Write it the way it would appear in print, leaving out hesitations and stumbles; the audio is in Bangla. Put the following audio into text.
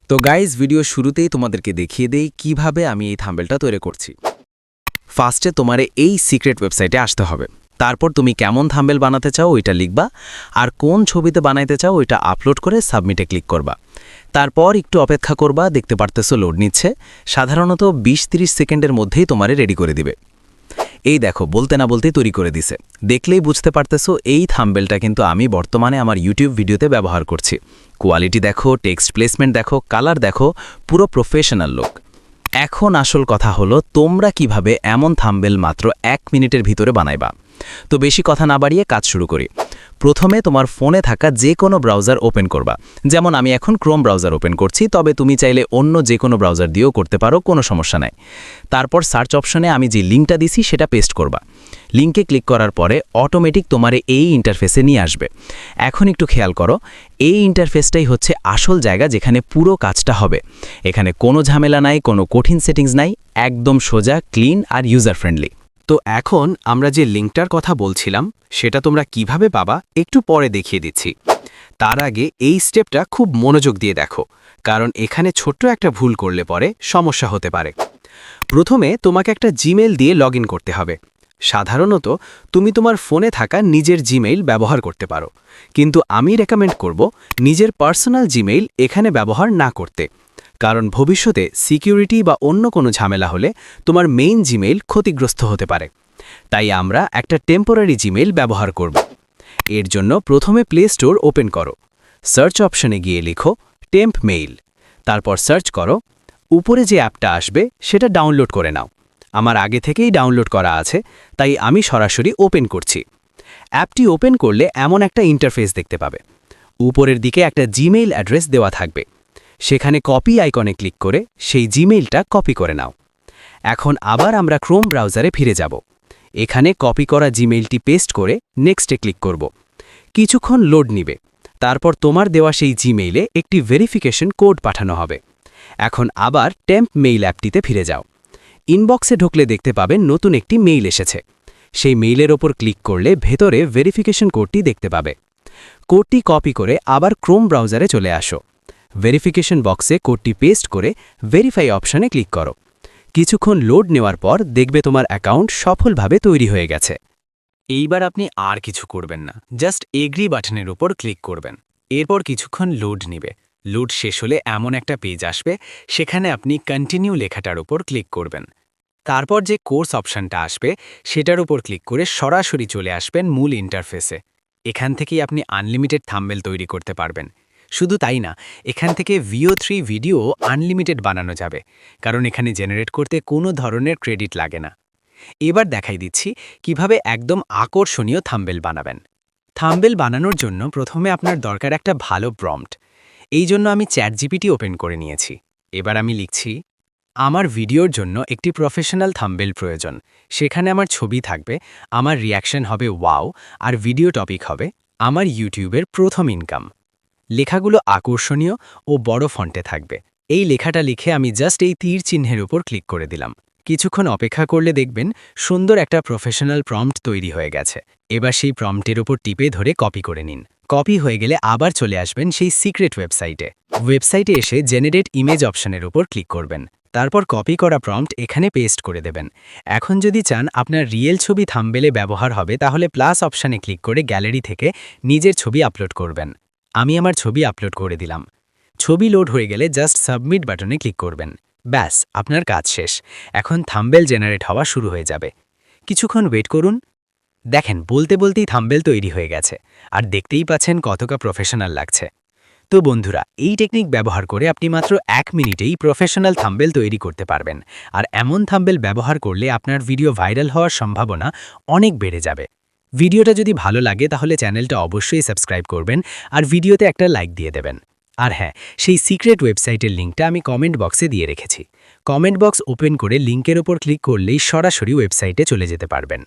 তো গাইজ ভিডিও শুরুতেই তোমাদেরকে দেখিয়ে দেই কিভাবে আমি এই থাম্বেলটা তৈরি করছি। ফার্স্টে তোমার এই সিক্রেট ওয়েবসাইটে আসতে হবে। তারপর তুমি কেমন থাম্বেল বানাতে চাও ওইটা লিখবা, আর কোন ছবিতে বানাইতে চাও ওইটা আপলোড করে সাবমিটে ক্লিক করবা। তারপর একটু অপেক্ষা করবা, দেখতে পারতেছো লোড নিচ্ছে। সাধারণত 20-30 সেকেন্ডের মধ্যেই তোমারে রেডি করে দিবে। এই দেখো বলতে না বলতেই তৈরি করে দিছে। দেখলেই বুঝতে পারতেছো এই থাম্বেলটা কিন্তু আমি বর্তমানে আমার ইউটিউব ভিডিওতে ব্যবহার করছি। কোয়ালিটি দেখো, টেক্সট প্লেসমেন্ট দেখো, কালার দেখো, পুরো প্রফেশনাল লুক। এখন আসল কথা হলো তোমরা কিভাবে এমন থাম্বেল মাত্র 1 মিনিটের ভিতরে বানাইবা। তো বেশি কথা না বাড়িয়ে কাজ শুরু করি। প্রথমে তোমার ফোনে থাকা যে কোনো ব্রাউজার ওপেন করবা। যেমন আমি এখন ক্রোম ব্রাউজার ওপেন করছি, তবে তুমি চাইলে অন্য যে কোনো ব্রাউজার দিয়েও করতে পারো, কোনো সমস্যা নাই। তারপর সার্চ অপশনে আমি যে লিঙ্কটা দিছি সেটা পেস্ট করবা। লিঙ্কে ক্লিক করার পরে অটোমেটিক তোমারে এই ইন্টারফেসে নিয়ে আসবে। এখন একটু খেয়াল করো, এই ইন্টারফেসটাই হচ্ছে আসল জায়গা যেখানে পুরো কাজটা হবে। এখানে কোনো ঝামেলা নাই, কোনো কঠিন সেটিংস নাই, একদম সোজা, ক্লিন আর ইউজার ফ্রেন্ডলি। তো এখন আমরা যে লিঙ্কটার কথা বলছিলাম সেটা তোমরা কিভাবে পাবা একটু পরে দেখিয়ে দিচ্ছি। তার আগে এই স্টেপটা খুব মনোযোগ দিয়ে দেখো, কারণ এখানে ছোট্ট একটা ভুল করলে পরে সমস্যা হতে পারে। প্রথমে তোমাকে একটা জিমেইল দিয়ে লগ করতে হবে। সাধারণত তুমি তোমার ফোনে থাকা নিজের জিমেইল ব্যবহার করতে পারো, কিন্তু আমি রেকমেন্ড করব নিজের পার্সোনাল জিমেইল এখানে ব্যবহার না করতে, কারণ ভবিষ্যতে সিকিউরিটি বা অন্য কোনো ঝামেলা হলে তোমার মেইন জিমেইল ক্ষতিগ্রস্ত হতে পারে। তাই আমরা একটা টেম্পোরারি জিমেইল ব্যবহার করব। এর জন্য প্রথমে প্লে স্টোর ওপেন করো। সার্চ অপশনে গিয়ে লিখো টেম্প মেইল, তারপর সার্চ করো। উপরে যে অ্যাপটা আসবে সেটা ডাউনলোড করে নাও। আমার আগে থেকেই ডাউনলোড করা আছে, তাই আমি সরাসরি ওপেন করছি। অ্যাপটি ওপেন করলে এমন একটা ইন্টারফেস দেখতে পাবে। উপরের দিকে একটা জিমেইল অ্যাড্রেস দেওয়া থাকবে। সেখানে কপি আইকনে ক্লিক করে সেই জিমেইলটা কপি করে নাও। এখন আবার আমরা ক্রোম ব্রাউজারে ফিরে যাব। এখানে কপি করা জিমেইলটি পেস্ট করে নেক্সটে ক্লিক করব। কিছুক্ষণ লোড নিবে। তারপর তোমার দেওয়া সেই জিমেইলে একটি ভেরিফিকেশন কোড পাঠানো হবে। এখন আবার টেম্প মেইল অ্যাপটিতে ফিরে যাও। ইনবক্সে ঢুকলে দেখতে পাবেন নতুন একটি মেইল এসেছে। সেই মেইলের ওপর ক্লিক করলে ভেতরে ভেরিফিকেশন কোডটি দেখতে পাবে। কোডটি কপি করে আবার ক্রোম ব্রাউজারে চলে আসো। ভেরিফিকেশন বক্সে কোডটি পেস্ট করে ভেরিফাই অপশনে ক্লিক করো। কিছুক্ষণ লোড নেওয়ার পর দেখবে তোমার অ্যাকাউন্ট সফলভাবে তৈরি হয়ে গেছে। এইবার আপনি আর কিছু করবেন না, জাস্ট এগ্রি বাটনের উপর ক্লিক করবেন। এরপর কিছুক্ষণ লোড নেবে। লোড শেষ হলে এমন একটা পেজ আসবে, সেখানে আপনি কন্টিনিউ লেখাটার উপর ক্লিক করবেন। তারপর যে কোর্স অপশনটা আসবে সেটার উপর ক্লিক করে সরাসরি চলে আসবেন মূল ইন্টারফেসে। এখান থেকেই আপনি আনলিমিটেড থাম্বনেল তৈরি করতে পারবেন। শুধু তাই না, এখান থেকে VO3 ভিডিও আনলিমিটেড বানানো যাবে, কারণ এখানে জেনারেট করতে কোনো ধরনের ক্রেডিট লাগে না। এবার দেখাই দিচ্ছি কিভাবে একদম আকর্ষণীয় থাম্বনেল বানাবেন। থাম্বনেল বানানোর জন্য প্রথমে আপনার দরকার একটা ভালো প্রম্পট। এই জন্য আমি চ্যাটজিপিটি ওপেন করে নিয়েছি। এবার আমি লিখছি, আমার ভিডিওর জন্য একটি প্রফেশনাল থাম্বনেল প্রয়োজন। সেখানে আমার ছবি থাকবে, আমার রিয়াকশন হবে ওয়াও, আর ভিডিও টপিক হবে আমার ইউটিউবের প্রথম ইনকাম। লেখাগুলো আকর্ষণীয় ও বড় ফন্টে থাকবে। এই লেখাটা লিখে আমি জাস্ট এই তীর চিহ্নের উপর ক্লিক করে দিলাম। কিছুক্ষণ অপেক্ষা করলে দেখবেন সুন্দর একটা প্রফেশনাল প্রম্পট তৈরি হয়ে গেছে। এবার সেই প্রম্পটের উপর টিপে ধরে কপি করে নিন। কপি হয়ে গেলে আবার চলে আসবেন সেই সিক্রেট ওয়েবসাইটে। ওয়েবসাইটে এসে জেনারেট ইমেজ অপশনের উপর ক্লিক করবেন। তারপর কপি করা প্রম্পট এখানে পেস্ট করে দেবেন। এখন যদি চান আপনার রিয়েল ছবি থাম্বনেলে ব্যবহার হবে, তাহলে প্লাস অপশানে ক্লিক করে গ্যালারি থেকে নিজের ছবি আপলোড করবেন। আমি আমার ছবি আপলোড করে দিলাম। ছবি লোড হয়ে গেলে জাস্ট সাবমিট বাটনে ক্লিক করবেন। ব্যাস, আপনার কাজ শেষ। এখন থাম্বনেল জেনারেট হওয়া শুরু হয়ে যাবে। কিছুক্ষণ ওয়েট করুন। দেখেন বলতে বলতেই থাম্বনেল তৈরি হয়ে গেছে, আর দেখতেই পাচ্ছেন কতটা প্রফেশনাল লাগছে। তো বন্ধুরা, এই টেকনিক ব্যবহার করে আপনি মাত্র 1 মিনিটেই প্রফেশনাল থাম্বনেল তৈরি করতে পারবেন। আর এমন থাম্বনেল ব্যবহার করলে আপনার ভিডিও ভাইরাল হওয়ার সম্ভাবনা অনেক বেড়ে যাবে। ভিডিওটা যদি ভালো লাগে তাহলে চ্যানেলটা অবশ্যই সাবস্ক্রাইব করবেন, আর ভিডিওতে একটা লাইক দিয়ে দেবেন। আর হ্যাঁ, সেই সিক্রেট ওয়েবসাইটের লিঙ্কটা আমি কমেন্ট বক্সে দিয়ে রেখেছি। কমেন্ট বক্স ওপেন করে লিঙ্কের ওপর ক্লিক করলেই সরাসরি ওয়েবসাইটে চলে যেতে পারবেন।